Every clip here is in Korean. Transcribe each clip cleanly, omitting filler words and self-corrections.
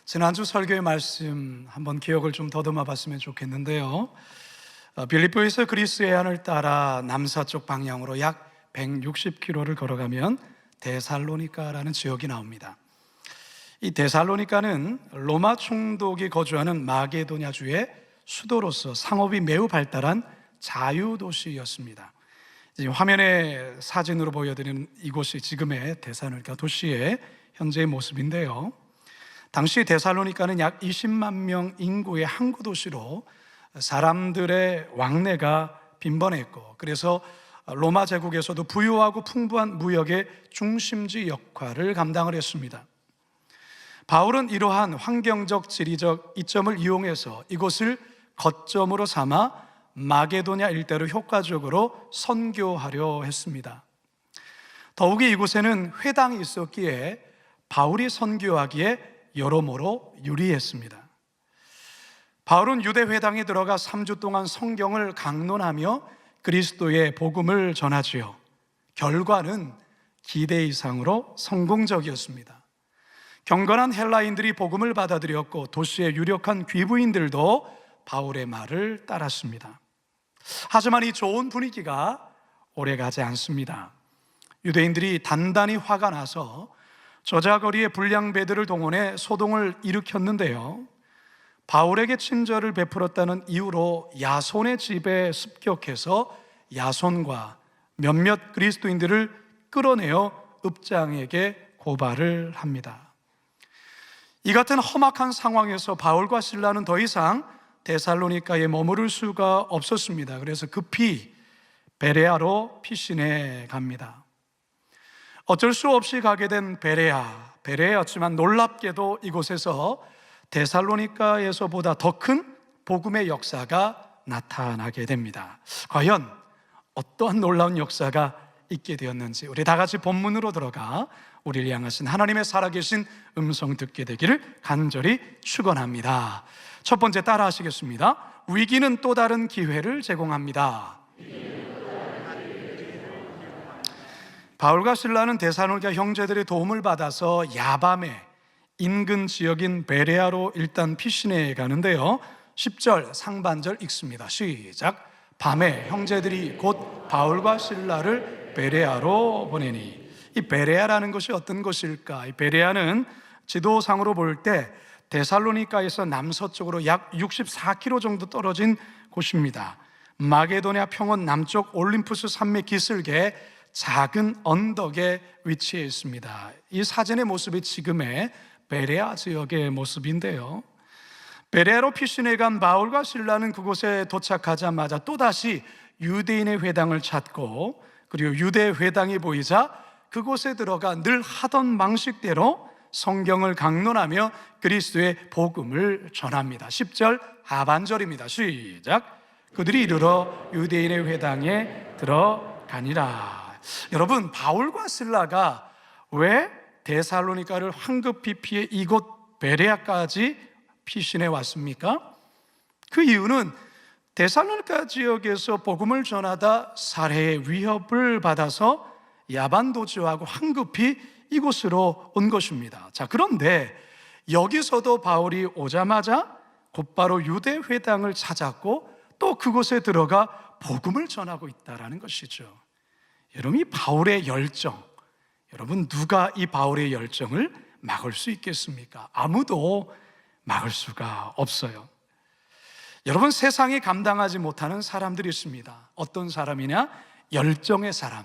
지난주 설교의 말씀 한번 기억을 좀 더듬어 봤으면 좋겠는데요. 빌립보에서 그리스 해안을 따라 남서쪽 방향으로 약 160km를 걸어가면 데살로니가라는 지역이 나옵니다. 이 데살로니가는 로마 총독이 거주하는 마게도냐주의 수도로서 상업이 매우 발달한 자유도시였습니다. 화면에 사진으로 보여드리는 이곳이 지금의 데살로니가 도시의 현재의 모습인데요. 당시 데살로니가는 약 20만 명 인구의 항구 도시로 사람들의 왕래가 빈번했고, 그래서 로마 제국에서도 부유하고 풍부한 무역의 중심지 역할을 감당을 했습니다. 바울은 이러한 환경적, 지리적 이점을 이용해서 이곳을 거점으로 삼아 마게도냐 일대로 효과적으로 선교하려 했습니다. 더욱이 이곳에는 회당이 있었기에 바울이 선교하기에 여러모로 유리했습니다. 바울은 유대 회당에 들어가 3주 동안 성경을 강론하며 그리스도의 복음을 전하지요. 결과는 기대 이상으로 성공적이었습니다. 경건한 헬라인들이 복음을 받아들였고 도시의 유력한 귀부인들도 바울의 말을 따랐습니다. 하지만 이 좋은 분위기가 오래가지 않습니다. 유대인들이 단단히 화가 나서 저자거리의 불량배들을 동원해 소동을 일으켰는데요, 바울에게 친절을 베풀었다는 이유로 야손의 집에 습격해서 야손과 몇몇 그리스도인들을 끌어내어 읍장에게 고발을 합니다. 이 같은 험악한 상황에서 바울과 실라는 더 이상 데살로니가에 머무를 수가 없었습니다. 그래서 급히 베레아로 피신해 갑니다. 어쩔 수 없이 가게 된 베레아였지만 놀랍게도 이곳에서 데살로니가에서보다 더 큰 복음의 역사가 나타나게 됩니다. 과연 어떠한 놀라운 역사가 있게 되었는지 우리 다 같이 본문으로 들어가 우리를 향하신 하나님의 살아계신 음성 듣게 되기를 간절히 축원합니다. 첫 번째 따라 하시겠습니다. 위기는 또 다른 기회를 제공합니다. 바울과 실라는 데살로니가 형제들의 도움을 받아서 야밤에 인근 지역인 베레아로 일단 피신해 가는데요, 10절 상반절 읽습니다. 시작. 밤에 형제들이 곧 바울과 실라를 베레아로 보내니. 이 베레아라는 것이 어떤 것일까? 이 베레아는 지도상으로 볼 때 데살로니가에서 남서쪽으로 약 64km 정도 떨어진 곳입니다. 마게도냐 평원 남쪽 올림푸스 산맥 기슭에 작은 언덕에 위치해 있습니다. 이 사진의 모습이 지금의 베레아 지역의 모습인데요, 베레아로 피신해 간 바울과 실라는 그곳에 도착하자마자 또다시 유대인의 회당을 찾고, 그리고 유대 회당이 보이자 그곳에 들어가 늘 하던 방식대로 성경을 강론하며 그리스도의 복음을 전합니다. 10절 하반절입니다. 시작. 그들이 이르러 유대인의 회당에 들어가니라. 여러분, 바울과 실라가 왜 데살로니가를 황급히 피해 이곳 베레아까지 피신해 왔습니까? 그 이유는 데살로니가 지역에서 복음을 전하다 살해의 위협을 받아서 야반도주하고 황급히 이곳으로 온 것입니다. 자, 그런데 여기서도 바울이 오자마자 곧바로 유대 회당을 찾았고 또 그곳에 들어가 복음을 전하고 있다는 것이죠. 여러분, 이 바울의 열정, 여러분, 누가 이 바울의 열정을 막을 수 있겠습니까? 아무도 막을 수가 없어요. 여러분, 세상이 감당하지 못하는 사람들이 있습니다. 어떤 사람이냐? 열정의 사람.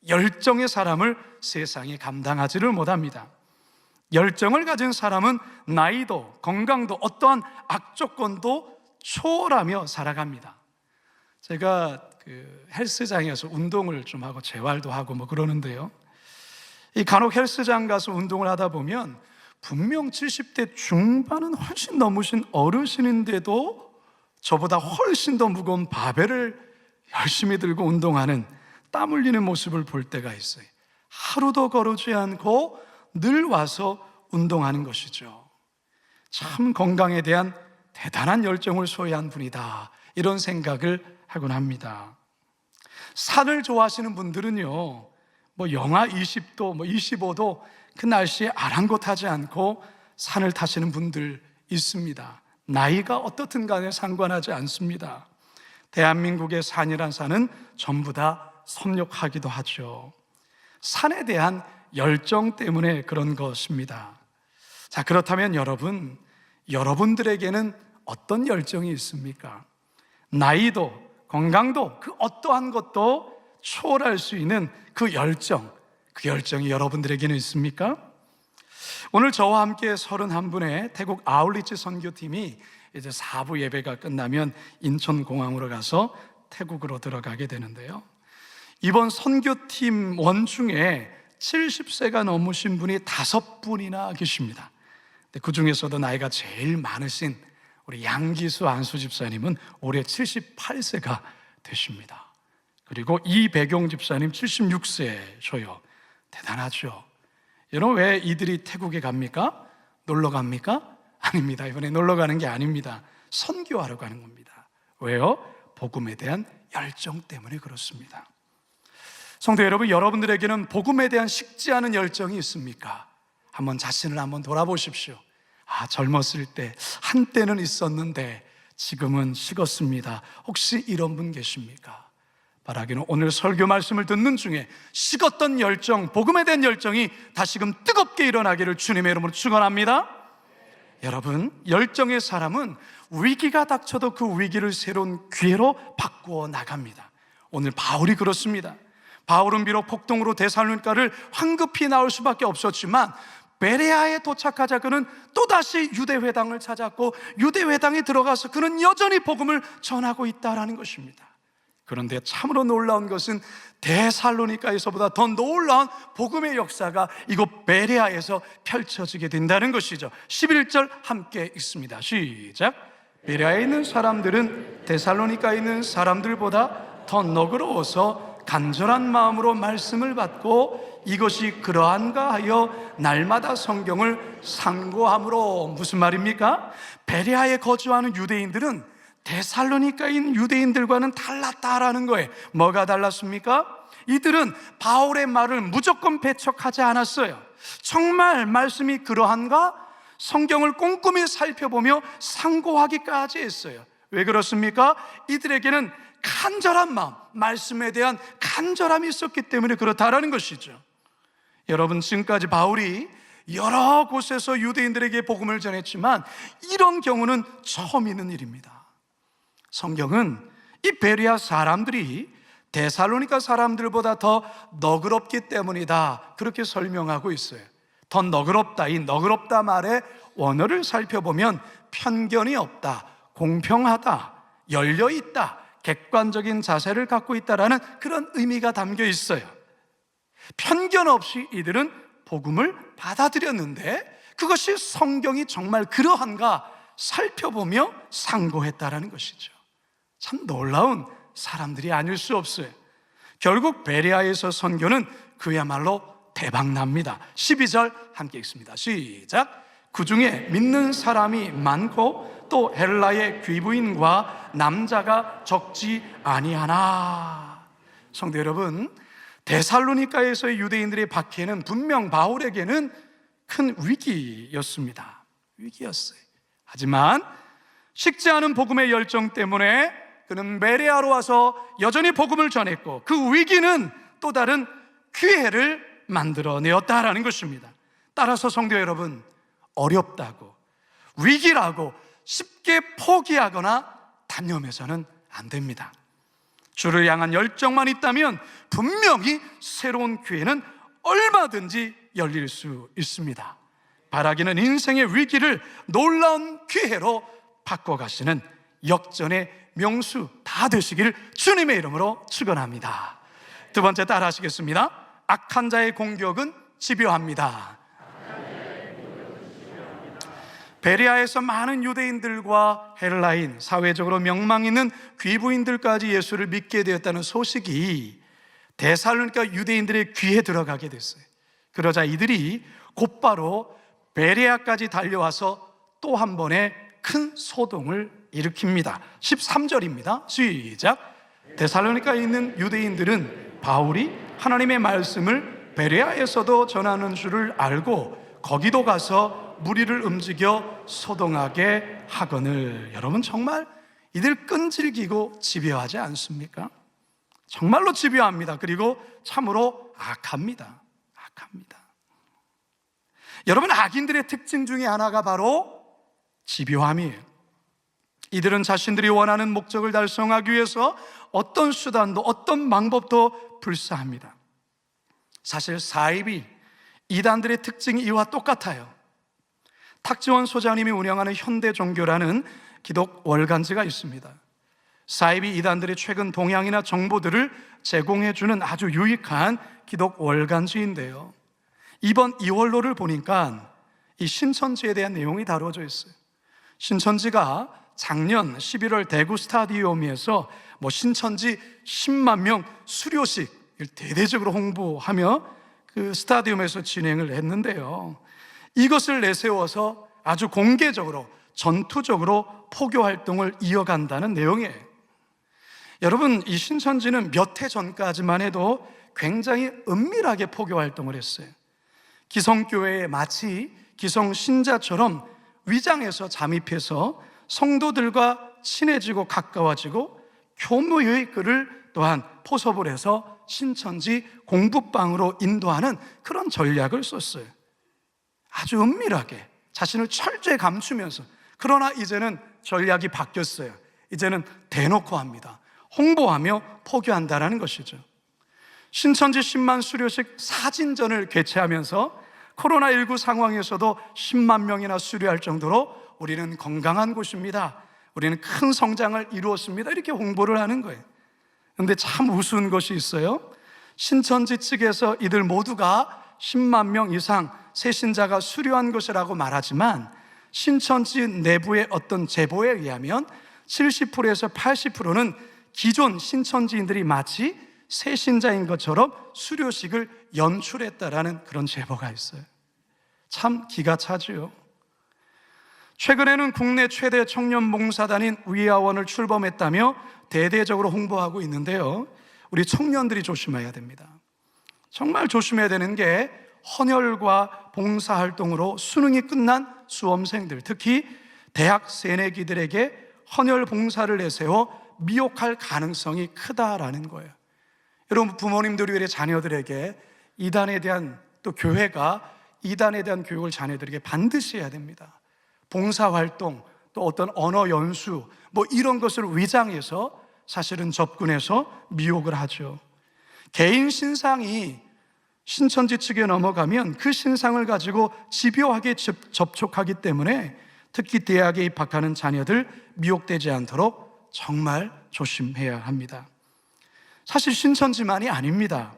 열정의 사람을 세상이 감당하지를 못합니다. 열정을 가진 사람은 나이도 건강도 어떠한 악조건도 초월하며 살아갑니다. 제가 헬스장에서 운동을 좀 하고 재활도 하고 그러는데요, 이 간혹 헬스장 가서 운동을 하다 보면 분명 70대 중반은 훨씬 넘으신 어르신인데도 저보다 훨씬 더 무거운 바벨을 열심히 들고 운동하는, 땀 흘리는 모습을 볼 때가 있어요. 하루도 거르지 않고 늘 와서 운동하는 것이죠. 참 건강에 대한 대단한 열정을 소유한 분이다, 이런 생각을 하곤 합니다. 산을 좋아하시는 분들은요, 영하 20도, 25도 그 날씨에 아랑곳하지 않고 산을 타시는 분들 있습니다. 나이가 어떻든 간에 상관하지 않습니다. 대한민국의 산이란 산은 전부 다 섭렵하기도 하죠. 산에 대한 열정 때문에 그런 것입니다. 자, 그렇다면 여러분들에게는 어떤 열정이 있습니까? 나이도 건강도 그 어떠한 것도 초월할 수 있는 그 열정이 여러분들에게는 있습니까? 오늘 저와 함께 31분의 태국 아울리치 선교팀이 이제 4부 예배가 끝나면 인천공항으로 가서 태국으로 들어가게 되는데요. 이번 선교팀 원중에 70세가 넘으신 분이 5분이나 계십니다. 그 중에서도 나이가 제일 많으신 우리 양기수 안수 집사님은 올해 78세가 되십니다. 그리고 이배경 집사님 76세셔요. 대단하죠. 여러분, 왜 이들이 태국에 갑니까? 놀러 갑니까? 아닙니다. 이번에 놀러 가는 게 아닙니다. 선교하러 가는 겁니다. 왜요? 복음에 대한 열정 때문에 그렇습니다. 성도 여러분, 여러분들에게는 복음에 대한 식지 않은 열정이 있습니까? 한번 자신을 한번 돌아보십시오. 젊었을 때 한때는 있었는데 지금은 식었습니다. 혹시 이런 분 계십니까? 바라기는 오늘 설교 말씀을 듣는 중에 식었던 열정, 복음에 대한 열정이 다시금 뜨겁게 일어나기를 주님의 이름으로 축원합니다. 여러분, 열정의 사람은 위기가 닥쳐도 그 위기를 새로운 기회로 바꾸어 나갑니다. 오늘 바울이 그렇습니다. 바울은 비록 폭동으로 데살로니가를 황급히 나올 수밖에 없었지만 베레아에 도착하자 그는 또다시 유대회당을 찾았고 유대회당에 들어가서 그는 여전히 복음을 전하고 있다는 것입니다. 그런데 참으로 놀라운 것은 데살로니가에서보다 더 놀라운 복음의 역사가 이곳 베레아에서 펼쳐지게 된다는 것이죠. 11절 함께 읽습니다. 시작. 베레아에 있는 사람들은 데살로니가에 있는 사람들보다 더 너그러워서 간절한 마음으로 말씀을 받고 이것이 그러한가 하여 날마다 성경을 상고함으로. 무슨 말입니까? 베레아에 거주하는 유대인들은 데살로니가인 유대인들과는 달랐다라는 거예요. 뭐가 달랐습니까? 이들은 바울의 말을 무조건 배척하지 않았어요. 정말 말씀이 그러한가? 성경을 꼼꼼히 살펴보며 상고하기까지 했어요. 왜 그렇습니까? 이들에게는 간절한 마음, 말씀에 대한 간절함이 있었기 때문에 그렇다라는 것이죠. 여러분, 지금까지 바울이 여러 곳에서 유대인들에게 복음을 전했지만 이런 경우는 처음 있는 일입니다. 성경은 이 베레아 사람들이 데살로니가 사람들보다 더 너그럽기 때문이다, 그렇게 설명하고 있어요. 더 너그럽다, 이 너그럽다 말의 원어를 살펴보면 편견이 없다, 공평하다, 열려있다, 객관적인 자세를 갖고 있다라는 그런 의미가 담겨 있어요. 편견 없이 이들은 복음을 받아들였는데 그것이 성경이 정말 그러한가 살펴보며 상고했다라는 것이죠. 참 놀라운 사람들이 아닐 수 없어요. 결국 베레아에서 선교는 그야말로 대박납니다. 12절 함께 읽습니다. 시작. 그 중에 믿는 사람이 많고 또 헬라의 귀부인과 남자가 적지 아니하나. 성도 여러분, 데살로니가에서의 유대인들의 박해는 분명 바울에게는 큰 위기였습니다. 위기였어요. 하지만 식지 않은 복음의 열정 때문에 그는 베레아로 와서 여전히 복음을 전했고 그 위기는 또 다른 기회를 만들어내었다라는 것입니다. 따라서 성도 여러분, 어렵다고 위기라고 쉽게 포기하거나 단념해서는 안 됩니다. 주를 향한 열정만 있다면 분명히 새로운 기회는 얼마든지 열릴 수 있습니다. 바라기는 인생의 위기를 놀라운 기회로 바꿔가시는 역전의 명수 다 되시길 주님의 이름으로 축원합니다. 두 번째 따라 하시겠습니다. 악한 자의 공격은 집요합니다. 베레아에서 많은 유대인들과 헬라인, 사회적으로 명망 있는 귀부인들까지 예수를 믿게 되었다는 소식이 데살로니가 유대인들의 귀에 들어가게 됐어요. 그러자 이들이 곧바로 베레아까지 달려와서 또 한 번의 큰 소동을 일으킵니다. 13절입니다. 시작. 데살로니가에 있는 유대인들은 바울이 하나님의 말씀을 베레아에서도 전하는 줄을 알고 거기도 가서 무리를 움직여 소동하게 하거늘. 여러분, 정말 이들 끈질기고 집요하지 않습니까? 정말로 집요합니다. 그리고 참으로 악합니다. 여러분, 악인들의 특징 중에 하나가 바로 집요함이에요. 이들은 자신들이 원하는 목적을 달성하기 위해서 어떤 수단도 어떤 방법도 불사합니다. 사실 사이비 이단들의 특징이 이와 똑같아요. 탁지원 소장님이 운영하는 현대종교라는 기독 월간지가 있습니다. 사이비 이단들의 최근 동향이나 정보들을 제공해주는 아주 유익한 기독 월간지인데요, 이번 2월로를 보니까 이 신천지에 대한 내용이 다루어져 있어요. 신천지가 작년 11월 대구 스타디움에서 신천지 10만 명 수료식을 대대적으로 홍보하며 그 스타디움에서 진행을 했는데요, 이것을 내세워서 아주 공개적으로 전투적으로 포교 활동을 이어간다는 내용이에요. 여러분, 이 신천지는 몇 해 전까지만 해도 굉장히 은밀하게 포교 활동을 했어요. 기성교회에 마치 기성신자처럼 위장해서 잠입해서 성도들과 친해지고 가까워지고 교무의 글을 또한 포섭을 해서 신천지 공부방으로 인도하는 그런 전략을 썼어요. 아주 은밀하게 자신을 철저히 감추면서. 그러나 이제는 전략이 바뀌었어요. 이제는 대놓고 합니다. 홍보하며 포교한다라는 것이죠. 신천지 10만 수료식 사진전을 개최하면서 코로나19 상황에서도 10만 명이나 수료할 정도로 우리는 건강한 곳입니다, 우리는 큰 성장을 이루었습니다, 이렇게 홍보를 하는 거예요. 그런데 참 우스운 것이 있어요. 신천지 측에서 이들 모두가 10만 명 이상 새신자가 수료한 것이라고 말하지만 신천지 내부의 어떤 제보에 의하면 70%에서 80%는 기존 신천지인들이 마치 새신자인 것처럼 수료식을 연출했다라는 그런 제보가 있어요. 참 기가 차지요. 최근에는 국내 최대 청년 봉사단인 위아원을 출범했다며 대대적으로 홍보하고 있는데요, 우리 청년들이 조심해야 됩니다. 정말 조심해야 되는 게 헌혈과 봉사활동으로 수능이 끝난 수험생들, 특히 대학 새내기들에게 헌혈 봉사를 내세워 미혹할 가능성이 크다라는 거예요. 여러분, 부모님들이 왜 자녀들에게 이단에 대한, 또 교회가 이단에 대한 교육을 자녀들에게 반드시 해야 됩니다. 봉사활동, 또 어떤 언어 연수 이런 것을 위장해서 사실은 접근해서 미혹을 하죠. 개인 신상이 신천지 측에 넘어가면 그 신상을 가지고 집요하게 접촉하기 때문에 특히 대학에 입학하는 자녀들 미혹되지 않도록 정말 조심해야 합니다. 사실 신천지만이 아닙니다.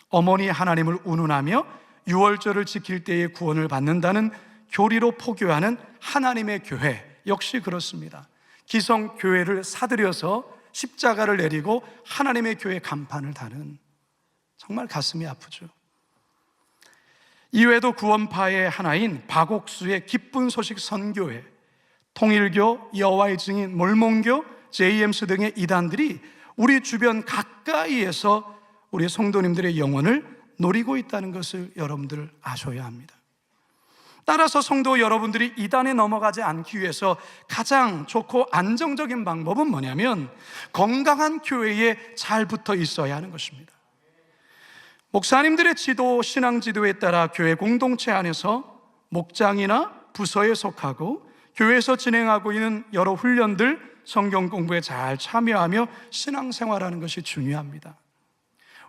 어머니 하나님을 운운하며 유월절을 지킬 때에 구원을 받는다는 교리로 포교하는 하나님의 교회 역시 그렇습니다. 기성교회를 사들여서 십자가를 내리고 하나님의 교회 간판을 다는, 정말 가슴이 아프죠. 이외에도 구원파의 하나인 박옥수의 기쁜 소식 선교회, 통일교, 여호와의 증인, 몰몬교, JMS 등의 이단들이 우리 주변 가까이에서 우리 성도님들의 영혼을 노리고 있다는 것을 여러분들 아셔야 합니다. 따라서 성도 여러분들이 이단에 넘어가지 않기 위해서 가장 좋고 안정적인 방법은 뭐냐면 건강한 교회에 잘 붙어 있어야 하는 것입니다. 목사님들의 지도, 신앙 지도에 따라 교회 공동체 안에서 목장이나 부서에 속하고 교회에서 진행하고 있는 여러 훈련들, 성경 공부에 잘 참여하며 신앙생활하는 것이 중요합니다.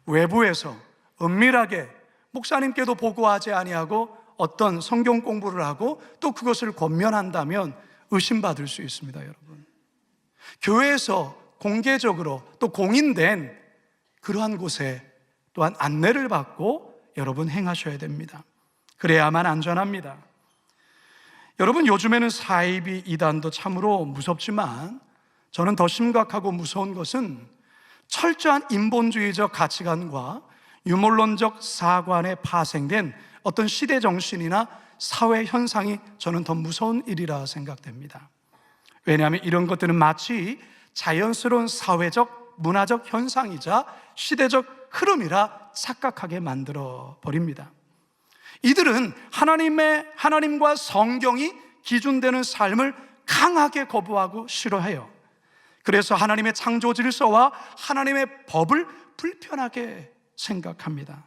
외부에서 은밀하게 목사님께도 보고하지 아니하고 어떤 성경 공부를 하고 또 그것을 권면한다면 의심받을 수 있습니다, 여러분. 교회에서 공개적으로 또 공인된 그러한 곳에 또한 안내를 받고 여러분 행하셔야 됩니다. 그래야만 안전합니다. 여러분, 요즘에는 사이비 이단도 참으로 무섭지만 저는 더 심각하고 무서운 것은 철저한 인본주의적 가치관과 유물론적 사관에 파생된 어떤 시대 정신이나 사회 현상이 저는 더 무서운 일이라 생각됩니다. 왜냐하면 이런 것들은 마치 자연스러운 사회적, 문화적 현상이자 시대적 흐름이라 착각하게 만들어 버립니다. 이들은 하나님과 성경이 기준되는 삶을 강하게 거부하고 싫어해요. 그래서 하나님의 창조 질서와 하나님의 법을 불편하게 생각합니다.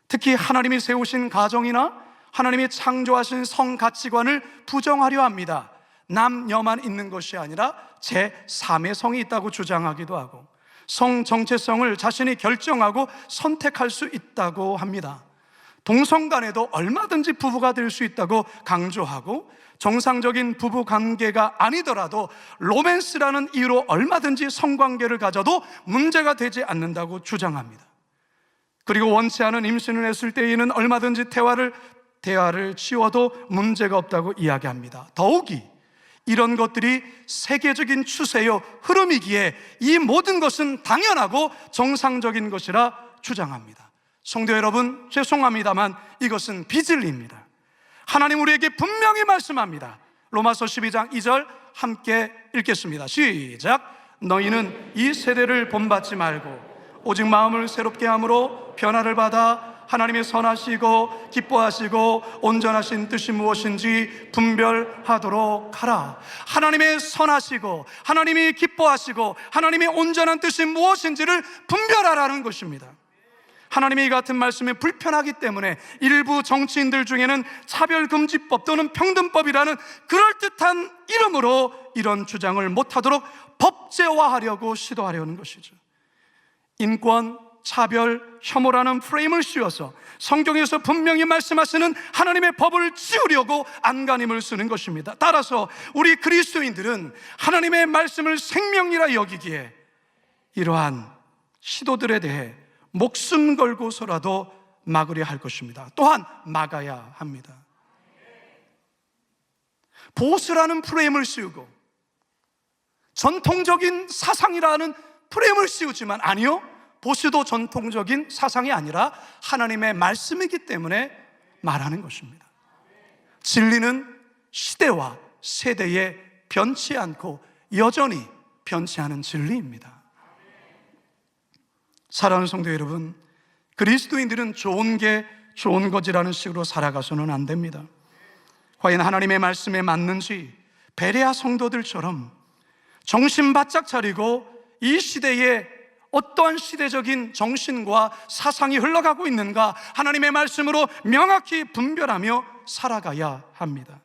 특히 하나님이 세우신 가정이나 하나님이 창조하신 성 가치관을 부정하려 합니다. 남녀만 있는 것이 아니라 제3의 성이 있다고 주장하기도 하고, 성 정체성을 자신이 결정하고 선택할 수 있다고 합니다. 동성 간에도 얼마든지 부부가 될 수 있다고 강조하고, 정상적인 부부 관계가 아니더라도 로맨스라는 이유로 얼마든지 성관계를 가져도 문제가 되지 않는다고 주장합니다. 그리고 원치 않은 임신을 했을 때에는 얼마든지 대화를 치워도 문제가 없다고 이야기합니다. 더욱이 이런 것들이 세계적인 추세요, 흐름이기에 이 모든 것은 당연하고 정상적인 것이라 주장합니다. 성도 여러분, 죄송합니다만 이것은 비진리입니다. 하나님 우리에게 분명히 말씀합니다. 로마서 12장 2절 함께 읽겠습니다. 시작. 너희는 이 세대를 본받지 말고 오직 마음을 새롭게 함으로 변화를 받아 하나님의 선하시고 기뻐하시고 온전하신 뜻이 무엇인지 분별하도록 하라. 하나님의 선하시고 하나님이 기뻐하시고 하나님의 온전한 뜻이 무엇인지를 분별하라는 것입니다. 하나님의 이 같은 말씀이 불편하기 때문에 일부 정치인들 중에는 차별금지법 또는 평등법이라는 그럴듯한 이름으로 이런 주장을 못하도록 법제화하려고 시도하려는 것이죠. 인권, 차별, 혐오라는 프레임을 씌워서 성경에서 분명히 말씀하시는 하나님의 법을 지우려고 안간힘을 쓰는 것입니다. 따라서 우리 그리스도인들은 하나님의 말씀을 생명이라 여기기에 이러한 시도들에 대해 목숨 걸고서라도 막으려 할 것입니다. 또한 막아야 합니다. 보수라는 프레임을 씌우고 전통적인 사상이라는 프레임을 씌우지만, 아니요, 보수도 전통적인 사상이 아니라 하나님의 말씀이기 때문에 말하는 것입니다. 진리는 시대와 세대에 변치 않고 여전히 변치 않은 진리입니다. 사랑하는 성도 여러분, 그리스도인들은 좋은 게 좋은 것이라는 식으로 살아가서는 안 됩니다. 과연 하나님의 말씀에 맞는지 베레아 성도들처럼 정신 바짝 차리고 이 시대에 어떠한 시대적인 정신과 사상이 흘러가고 있는가 하나님의 말씀으로 명확히 분별하며 살아가야 합니다.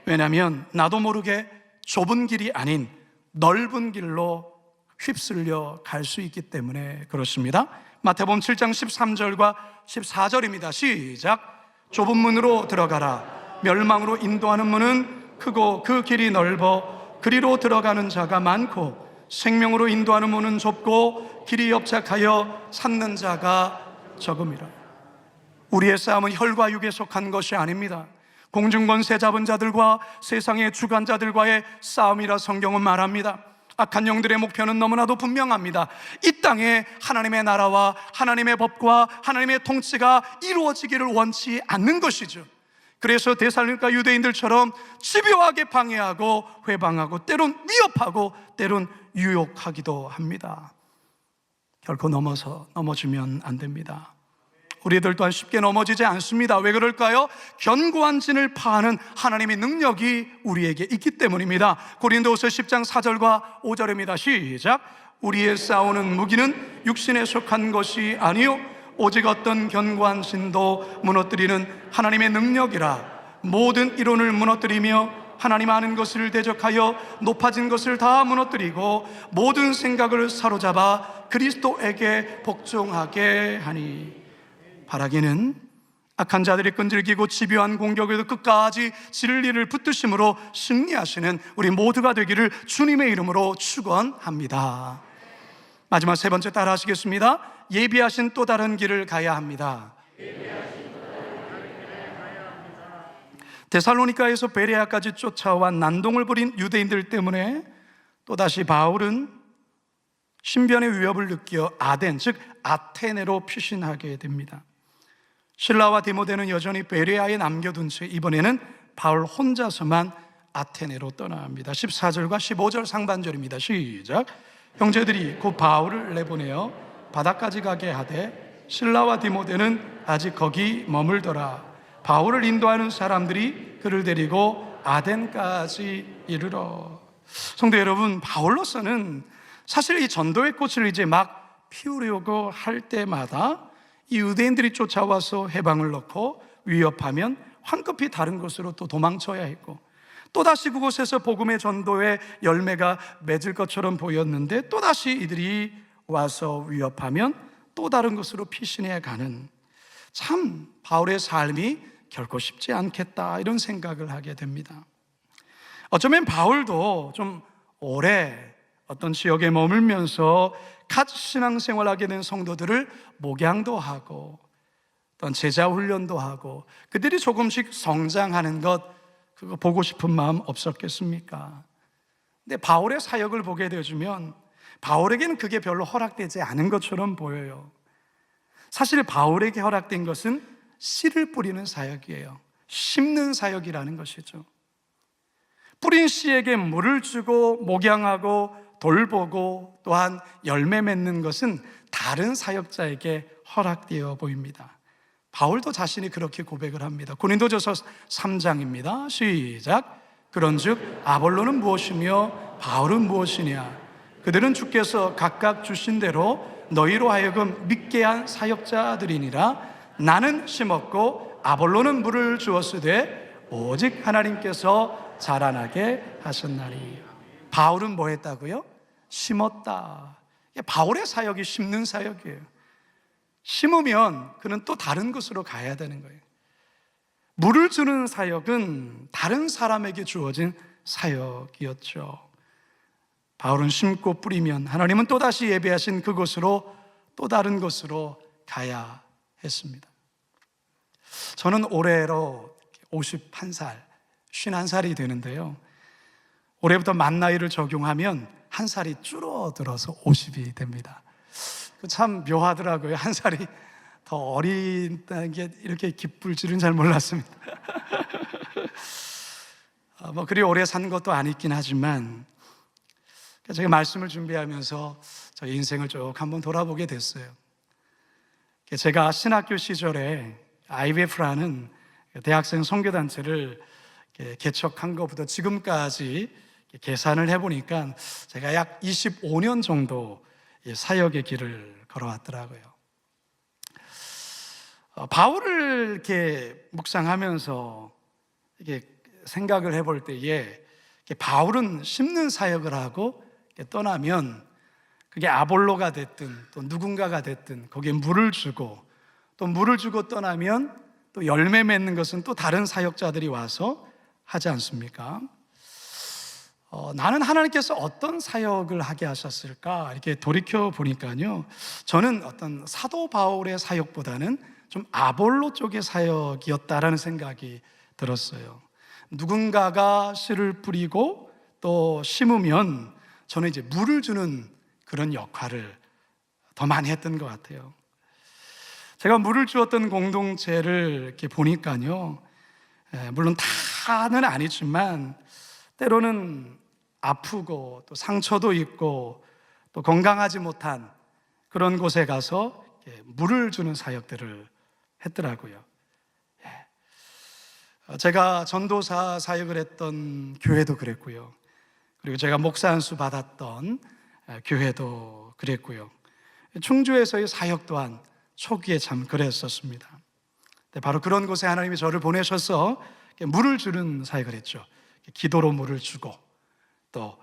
왜냐하면 나도 모르게 좁은 길이 아닌 넓은 길로 휩쓸려 갈 수 있기 때문에 그렇습니다. 마태복음 7장 13절과 14절입니다. 시작. 좁은 문으로 들어가라. 멸망으로 인도하는 문은 크고 그 길이 넓어 그리로 들어가는 자가 많고 생명으로 인도하는 문은 좁고 길이 협착하여 찾는 자가 적음이라. 우리의 싸움은 혈과 육에 속한 것이 아닙니다. 공중권세 잡은 자들과 세상의 주관자들과의 싸움이라 성경은 말합니다. 악한 영들의 목표는 너무나도 분명합니다. 이 땅에 하나님의 나라와 하나님의 법과 하나님의 통치가 이루어지기를 원치 않는 것이죠. 그래서 데살로니가 유대인들처럼 집요하게 방해하고 회방하고 때론 위협하고 때론 유혹하기도 합니다. 결코 넘어지면 안 됩니다. 우리들 또한 쉽게 넘어지지 않습니다. 왜 그럴까요? 견고한 진을 파하는 하나님의 능력이 우리에게 있기 때문입니다. 고린도후서 10장 4절과 5절입니다. 시작. 우리의 싸우는 무기는 육신에 속한 것이 아니요 오직 어떤 견고한 진도 무너뜨리는 하나님의 능력이라. 모든 이론을 무너뜨리며 하나님 아는 것을 대적하여 높아진 것을 다 무너뜨리고 모든 생각을 사로잡아 그리스도에게 복종하게 하니. 바라기는 악한 자들이 끈질기고 집요한 공격에도 끝까지 진리를 붙드심으로 승리하시는 우리 모두가 되기를 주님의 이름으로 축원합니다. 마지막 세 번째 따라 하시겠습니다. 예비하신 또 다른 길을 가야 합니다. 데살로니가에서 베레아까지 쫓아와 난동을 부린 유대인들 때문에 또다시 바울은 신변의 위협을 느껴 아덴, 즉 아테네로 피신하게 됩니다. 실라와 디모데는 여전히 베레아에 남겨둔 채 이번에는 바울 혼자서만 아테네로 떠납니다. 14절과 15절 상반절입니다. 시작. 형제들이 곧 바울을 내보내어 바다까지 가게 하되 실라와 디모데는 아직 거기 머물더라. 바울을 인도하는 사람들이 그를 데리고 아덴까지 이르러. 성도 여러분, 바울로서는 사실 이 전도의 꽃을 이제 막 피우려고 할 때마다 이 유대인들이 쫓아와서 해방을 넣고 위협하면 황급히 다른 곳으로 또 도망쳐야 했고, 또다시 그곳에서 복음의 전도의 열매가 맺을 것처럼 보였는데 또다시 이들이 와서 위협하면 또 다른 곳으로 피신해 가는, 참 바울의 삶이 결코 쉽지 않겠다, 이런 생각을 하게 됩니다. 어쩌면 바울도 좀 오래 어떤 지역에 머물면서 같이 신앙생활하게 된 성도들을 목양도 하고 어떤 제자 훈련도 하고 그들이 조금씩 성장하는 것, 그거 보고 싶은 마음 없었겠습니까? 근데 바울의 사역을 보게 되어주면 바울에게는 그게 별로 허락되지 않은 것처럼 보여요. 사실 바울에게 허락된 것은 씨를 뿌리는 사역이에요. 심는 사역이라는 것이죠. 뿌린 씨에게 물을 주고 목양하고 돌보고 또한 열매 맺는 것은 다른 사역자에게 허락되어 보입니다. 바울도 자신이 그렇게 고백을 합니다. 고린도전서 3장입니다. 시작. 그런즉 아볼로는 무엇이며 바울은 무엇이냐? 그들은 주께서 각각 주신 대로 너희로 하여금 믿게 한 사역자들이니라. 나는 심었고 아볼로는 물을 주었으되 오직 하나님께서 자라나게 하셨나니. 바울은 뭐 했다고요? 심었다. 바울의 사역이 심는 사역이에요. 심으면 그는 또 다른 곳으로 가야 되는 거예요. 물을 주는 사역은 다른 사람에게 주어진 사역이었죠. 바울은 심고 뿌리면 하나님은 또다시 예배하신 그곳으로, 또 다른 곳으로 가야 했습니다. 저는 올해로 51살, 51살이 되는데요, 올해부터 만 나이를 적용하면 한 살이 줄어들어서 50이 됩니다. 참 묘하더라고요. 한 살이 더 어린다는 게 이렇게 기쁠 줄은 잘 몰랐습니다. 그리 오래 산 것도 아니긴 하지만 제가 말씀을 준비하면서 저희 인생을 쭉 한번 돌아보게 됐어요. 제가 신학교 시절에 IBF라는 대학생 선교단체를 개척한 것부터 지금까지 계산을 해보니까 제가 약 25년 정도 사역의 길을 걸어왔더라고요. 바울을 이렇게 묵상하면서 이렇게 생각을 해볼 때에 바울은 심는 사역을 하고 떠나면 그게 아볼로가 됐든 또 누군가가 됐든 거기에 물을 주고, 또 물을 주고 떠나면 또 열매 맺는 것은 또 다른 사역자들이 와서 하지 않습니까? 나는 하나님께서 어떤 사역을 하게 하셨을까 이렇게 돌이켜 보니까요, 저는 어떤 사도 바울의 사역보다는 좀 아볼로 쪽의 사역이었다라는 생각이 들었어요. 누군가가 씨를 뿌리고 또 심으면 저는 이제 물을 주는 그런 역할을 더 많이 했던 것 같아요. 제가 물을 주었던 공동체를 이렇게 보니까요, 물론 다는 아니지만 때로는 아프고 또 상처도 있고 또 건강하지 못한 그런 곳에 가서 물을 주는 사역들을 했더라고요. 제가 전도사 사역을 했던 교회도 그랬고요, 그리고 제가 목사 안수 받았던 교회도 그랬고요, 충주에서의 사역 또한 초기에 참 그랬었습니다. 바로 그런 곳에 하나님이 저를 보내셔서 물을 주는 사역을 했죠. 기도로 물을 주고 또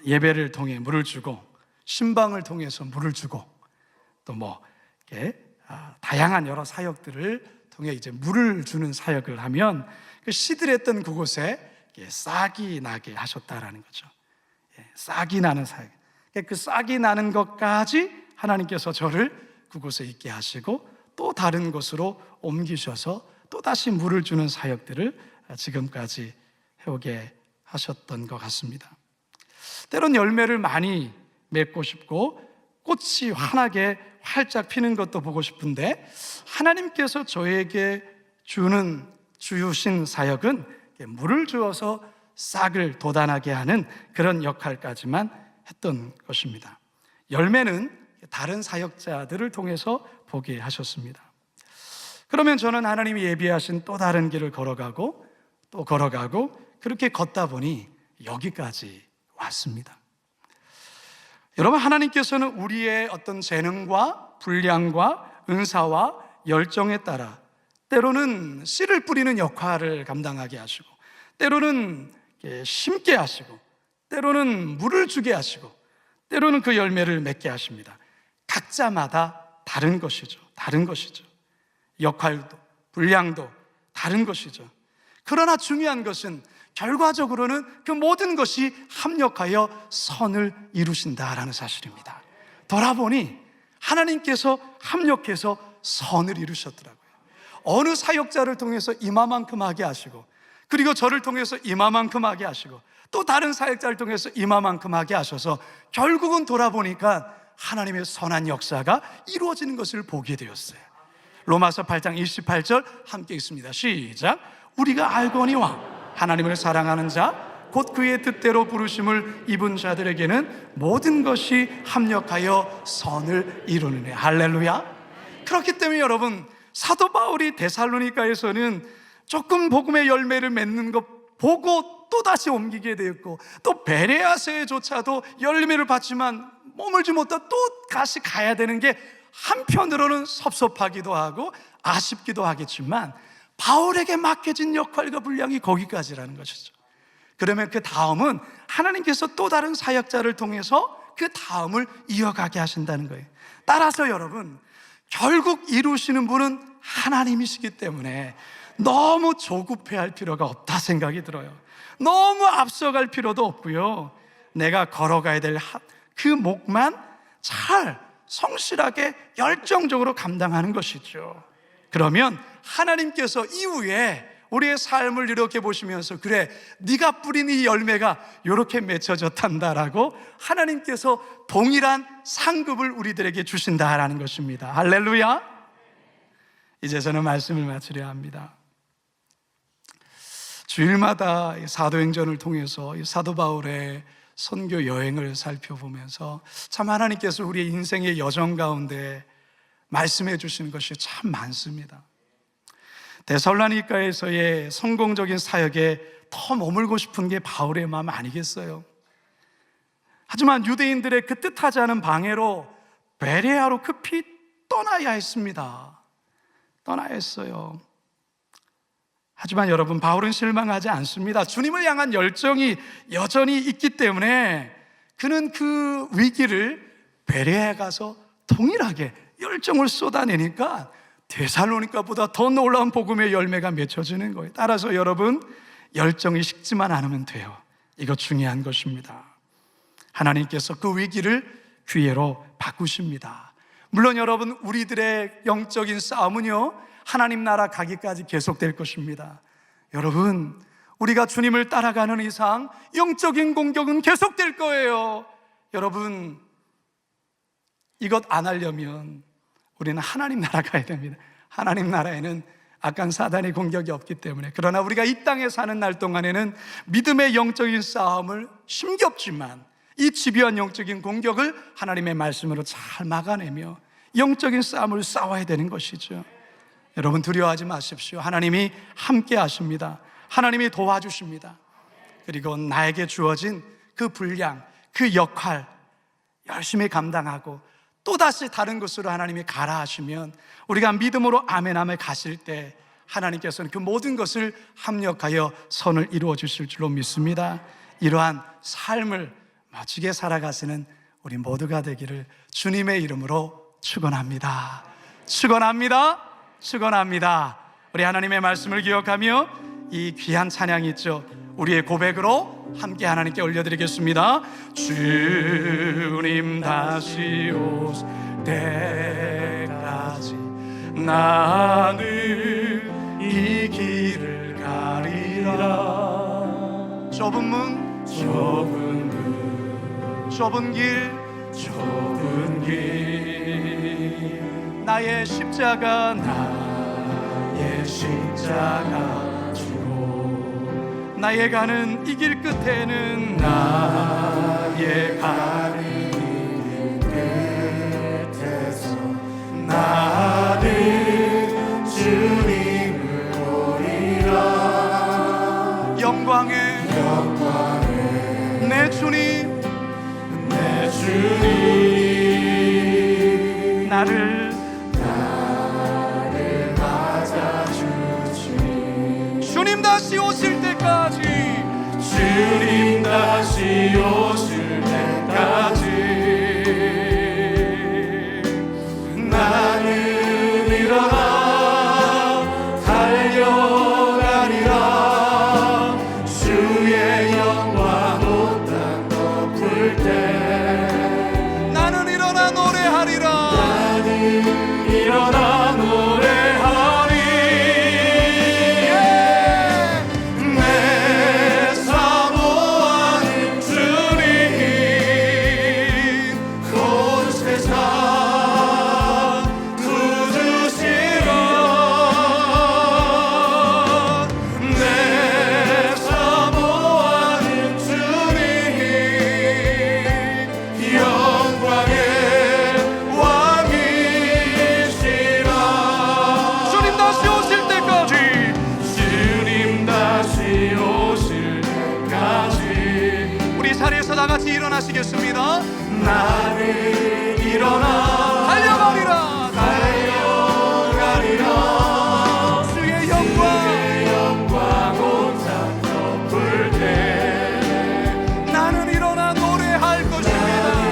예배를 통해 물을 주고 신방을 통해서 물을 주고 또 다양한 여러 사역들을 통해 이제 물을 주는 사역을 하면 그 씨들했던 그곳에 싹이 나게 하셨다라는 거죠. 싹이 나는 사역. 그 싹이 나는 것까지 하나님께서 저를 그곳에 있게 하시고 또 다른 곳으로 옮기셔서 또 다시 물을 주는 사역들을 지금까지 해오게 하셨던 것 같습니다. 때론 열매를 많이 맺고 싶고 꽃이 환하게 활짝 피는 것도 보고 싶은데 하나님께서 저에게 주신 사역은 물을 주어서 싹을 돋아나게 하는 그런 역할까지만 했던 것입니다. 열매는 다른 사역자들을 통해서 보게 하셨습니다. 그러면 저는 하나님이 예비하신 또 다른 길을 걸어가고 또 걸어가고 그렇게 걷다 보니 여기까지 왔습니다. 여러분, 하나님께서는 우리의 어떤 재능과 분량과 은사와 열정에 따라 때로는 씨를 뿌리는 역할을 감당하게 하시고, 때로는 심게 하시고, 때로는 물을 주게 하시고, 때로는 그 열매를 맺게 하십니다. 각자마다 다른 것이죠. 다른 것이죠. 역할도 분량도 다른 것이죠. 그러나 중요한 것은 결과적으로는 그 모든 것이 합력하여 선을 이루신다라는 사실입니다. 돌아보니 하나님께서 합력해서 선을 이루셨더라고요. 어느 사역자를 통해서 이마만큼 하게 하시고, 그리고 저를 통해서 이마만큼 하게 하시고, 또 다른 사역자를 통해서 이마만큼 하게 하셔서 결국은 돌아보니까 하나님의 선한 역사가 이루어지는 것을 보게 되었어요. 로마서 8장 28절 함께 읽습니다. 시작. 우리가 알거니와 하나님을 사랑하는 자 곧 그의 뜻대로 부르심을 입은 자들에게는 모든 것이 합력하여 선을 이루느니. 할렐루야. 그렇기 때문에 여러분, 사도 바울이 데살로니가에서는 조금 복음의 열매를 맺는 것 보고 또다시 옮기게 되었고, 또 베레아서에조차도 열매를 받지만 머물지 못하고 또 다시 가야 되는 게 한편으로는 섭섭하기도 하고 아쉽기도 하겠지만 바울에게 맡겨진 역할과 분량이 거기까지라는 것이죠. 그러면 그 다음은 하나님께서 또 다른 사역자를 통해서 그 다음을 이어가게 하신다는 거예요. 따라서 여러분, 결국 이루시는 분은 하나님이시기 때문에 너무 조급해할 필요가 없다 생각이 들어요. 너무 앞서갈 필요도 없고요. 내가 걸어가야 될 그 목만 잘 성실하게 열정적으로 감당하는 것이죠. 그러면 하나님께서 이후에 우리의 삶을 이렇게 보시면서, 그래, 네가 뿌린 이 열매가 이렇게 맺혀졌단다라고 하나님께서 동일한 상급을 우리들에게 주신다라는 것입니다. 할렐루야. 이제 저는 말씀을 마치려 합니다. 주일마다 사도행전을 통해서 사도 바울의 선교 여행을 살펴보면서 참 하나님께서 우리의 인생의 여정 가운데 말씀해 주시는 것이 참 많습니다. 데살로니가에서의 성공적인 사역에 더 머물고 싶은 게 바울의 마음 아니겠어요? 하지만 유대인들의 그 뜻하지 않은 방해로 베레아로 급히 떠나야 했습니다. 떠나야 했어요. 하지만 여러분, 바울은 실망하지 않습니다. 주님을 향한 열정이 여전히 있기 때문에 그는 그 위기를 베레아에 가서 동일하게 열정을 쏟아내니까 데살로니가보다 더 놀라운 복음의 열매가 맺혀지는 거예요. 따라서 여러분, 열정이 식지만 않으면 돼요. 이거 중요한 것입니다. 하나님께서 그 위기를 기회로 바꾸십니다. 물론 여러분, 우리들의 영적인 싸움은요, 하나님 나라 가기까지 계속될 것입니다. 여러분, 우리가 주님을 따라가는 이상 영적인 공격은 계속될 거예요. 여러분, 이것 안 하려면 우리는 하나님 나라 가야 됩니다. 하나님 나라에는 악한 사단의 공격이 없기 때문에. 그러나 우리가 이 땅에 사는 날 동안에는 믿음의 영적인 싸움을 힘겹지만 이 집요한 영적인 공격을 하나님의 말씀으로 잘 막아내며 영적인 싸움을 싸워야 되는 것이죠. 여러분, 두려워하지 마십시오. 하나님이 함께 하십니다. 하나님이 도와주십니다. 그리고 나에게 주어진 그 분량, 그 역할 열심히 감당하고 또다시 다른 곳으로 하나님이 가라 하시면 우리가 믿음으로 아멘함에 가실 때 하나님께서는 그 모든 것을 합력하여 선을 이루어 주실 줄로 믿습니다. 이러한 삶을 멋지게 살아가시는 우리 모두가 되기를 주님의 이름으로 축원합니다. 축원합니다. 축원합니다. 우리 하나님의 말씀을 기억하며 이 귀한 찬양이 있죠, 우리의 고백으로 함께 하나님께 올려드리겠습니다. 주님 다시 오실 때까지 나는 이 길을 가리라. 좁은 문, 좁은 길, 나의 십자가 지고 나의 가는 이 길 끝에는 나의 가는 이 길 끝에서 나는 주 영광에 내 주님 나를 맞아주지. 주님 다시 오실 때까지, 주님 다시 오실 때까지 나는 일어나 달려가리라. 주의 영광 온 땅 덮을 때 나는 일어나 노래하리라. 나는 일어나 노래하리. 내 사모하는 주님 온 세상 구주시라. 내 사모하는 주님 영광의 왕이시라. 주님 다시 오실 때까지, 주님 다시 오실 때까지 우리 자리에서 다 같이 일어나시겠습니다. 나는 일어나 달려가리라. 달려가리라. 주의 영광 온 땅 덮을 때 나는 일어나 노래할 것입니다.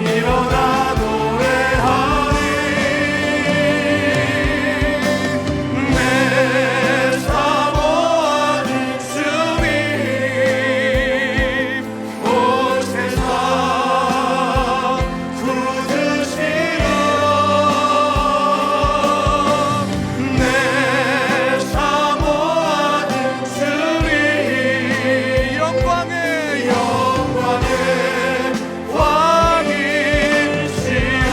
일어나 노래하리. 내 사모하는 주님 온 세상 구주시라. 내 사모하는 주님 영광의 왕이시라.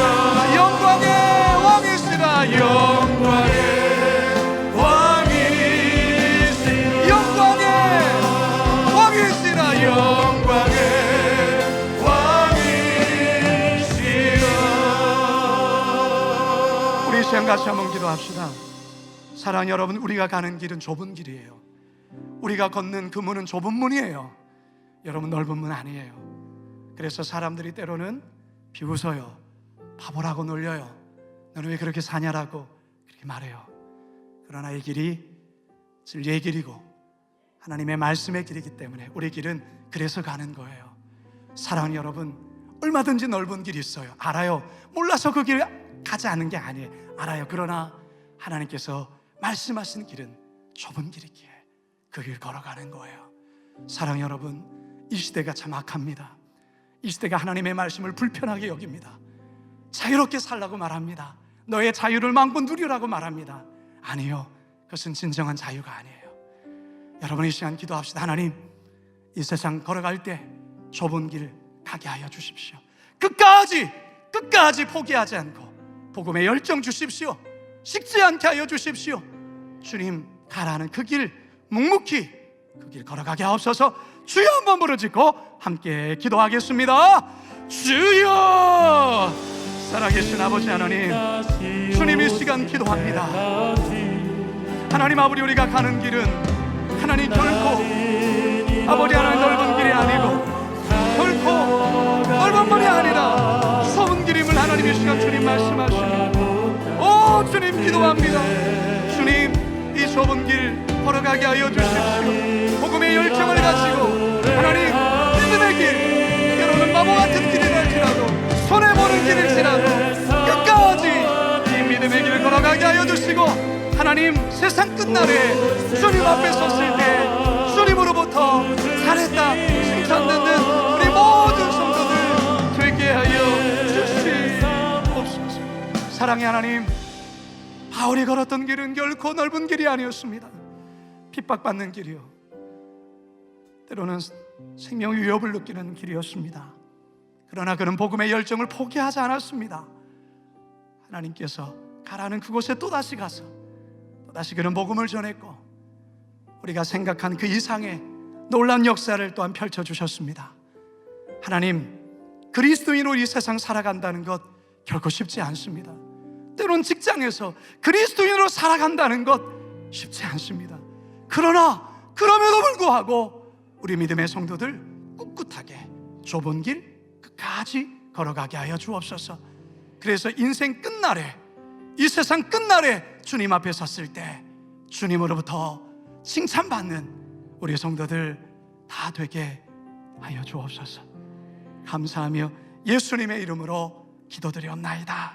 영광의 왕이시라. 영광의 왕이시라. 영광의 왕이시라. 영광의 왕이시라. 우리 시간 같이 한번 기도합시다. 사랑 여러분, 우리가 가는 길은 좁은 길이에요. 우리가 걷는 그 문은 좁은 문이에요. 여러분, 넓은 문 아니에요. 그래서 사람들이 때로는 비웃어요. 바보라고 놀려요. 너는 왜 그렇게 사냐라고 그렇게 말해요. 그러나 이 길이 진리의 길이고 하나님의 말씀의 길이기 때문에 우리 길은 그래서 가는 거예요. 사랑 여러분, 얼마든지 넓은 길이 있어요. 알아요. 몰라서 그 길 가지 않는 게 아니에요. 알아요. 그러나 하나님께서 말씀하신 길은 좁은 길이기에 그 길 걸어가는 거예요. 사랑 여러분, 이 시대가 참 악합니다. 이 시대가 하나님의 말씀을 불편하게 여깁니다. 자유롭게 살라고 말합니다. 너의 자유를 마음껏 누리라고 말합니다. 아니요, 그것은 진정한 자유가 아니에요. 여러분, 이 시간 기도합시다. 하나님, 이 세상 걸어갈 때 좁은 길 가게 하여 주십시오. 끝까지 포기하지 않고 복음의 열정 주십시오. 식지 않게 하여 주십시오. 주님 가라는 그 길 묵묵히 그 길 걸어가게 하옵소서. 주여 한번 부르짖고 함께 기도하겠습니다. 주여! 살아계신 아버지 하나님, 주님 이 시간 기도합니다. 하나님 아버지, 우리가 가는 길은 하나님 결코 아버지 하나님 넓은 길이 아니고 결코 넓은 문이 아니라 좁은 길임을 하나님 이 시간 주님 말씀하십니다. 오 주님 기도합니다. 주님 이 좁은 길 걸어가게 하여 주십시오. 복음의 열정을 가지고 하나님 믿음의 길, 때로는 바보 같은 길이랄지라도 손해보는 길일지라도 끝까지 이 믿음의 길을 걸어가게 하여 주시고, 하나님 세상 끝날에 주님 앞에 섰을 때 주님으로부터 잘했다 칭찬 듣는 우리 모든 성도들 되게 하여 주시옵소서. 사랑의 하나님, 바울이 걸었던 길은 결코 넓은 길이 아니었습니다. 핍박받는 길이요, 때로는 생명 위협을 느끼는 길이었습니다. 그러나 그는 복음의 열정을 포기하지 않았습니다. 하나님께서 가라는 그곳에 또다시 가서 또다시 그는 복음을 전했고, 우리가 생각한 그 이상의 놀라운 역사를 또한 펼쳐주셨습니다. 하나님, 그리스도인으로 이 세상 살아간다는 것 결코 쉽지 않습니다. 때론 직장에서 그리스도인으로 살아간다는 것 쉽지 않습니다. 그러나 그럼에도 불구하고 우리 믿음의 성도들 꿋꿋하게 좁은 길 끝까지 걸어가게 하여 주옵소서. 그래서 인생 끝날에, 이 세상 끝날에 주님 앞에 섰을 때 주님으로부터 칭찬받는 우리 성도들 다 되게 하여 주옵소서. 감사하며 예수님의 이름으로 기도드렸나이다.